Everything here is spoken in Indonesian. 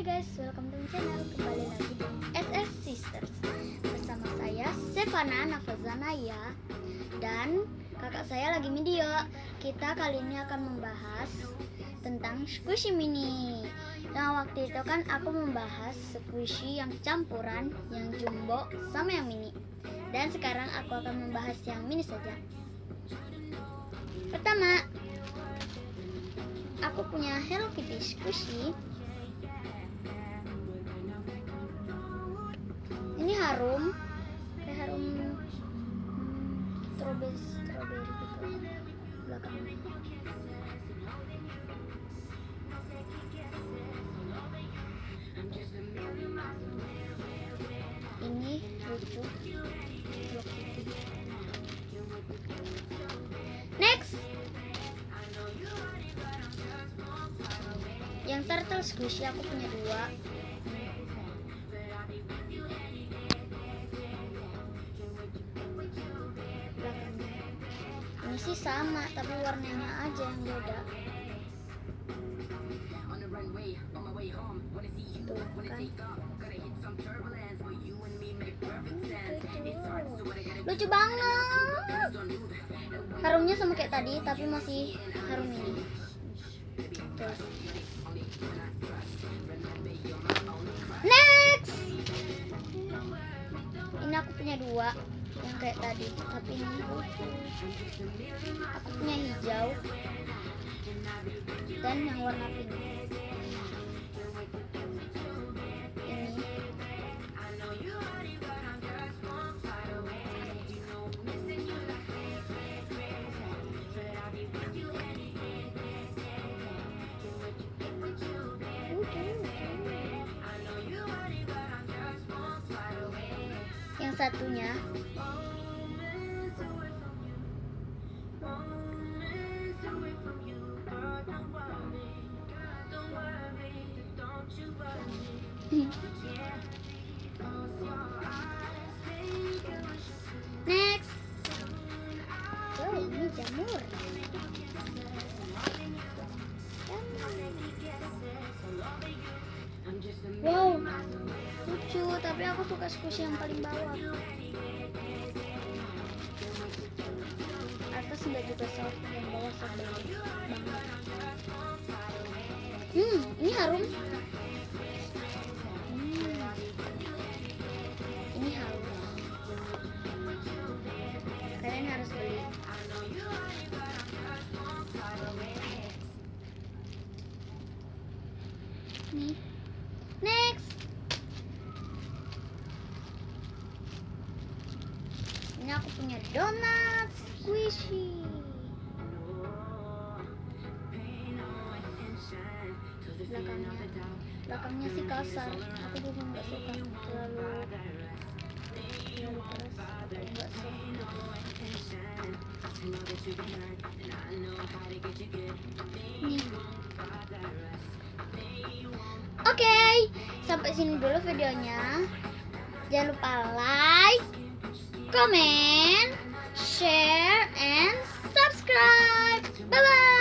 Hai guys, welcome to channel. Kembali lagi di SS Sisters. Bersama saya Sevana Nafazanaya dan kakak saya lagi video. Kita kali ini akan membahas tentang squishy mini. Nah, waktu itu kan aku membahas squishy yang campuran, yang jumbo sama yang mini. Dan sekarang aku akan membahas yang mini saja. Pertama, aku punya Hello Kitty squishy. Ini harum, kayak harum strawberry gitu belakangnya. Ini lucu. Next, yang turtle squishy aku punya dua. Ini sih sama, tapi warnanya aja yang beda. Tuh kan. Lucu banget. Harumnya sama kayak tadi, tapi masih harum ini. Tuh. Next, ini aku punya dua yang kayak tadi, tapi ini lucu. Aku punya hijau dan yang warna pink. Ini yang satunya next. Oh, ini jamur. Wow, lucu, tapi aku suka squishy yang paling bawah. Atas enggak juga soft, yang bawah soft banget. Ini harum. Ini halus. Kalian harus beli. Nih. Next. Ini aku punya donat squishy. Belakangnya sih kasar. Aku juga nggak suka terlalu keras atau nggak suka. Nih. Oke, sampai sini dulu videonya. Jangan lupa like, comment, share, and subscribe. Bye bye.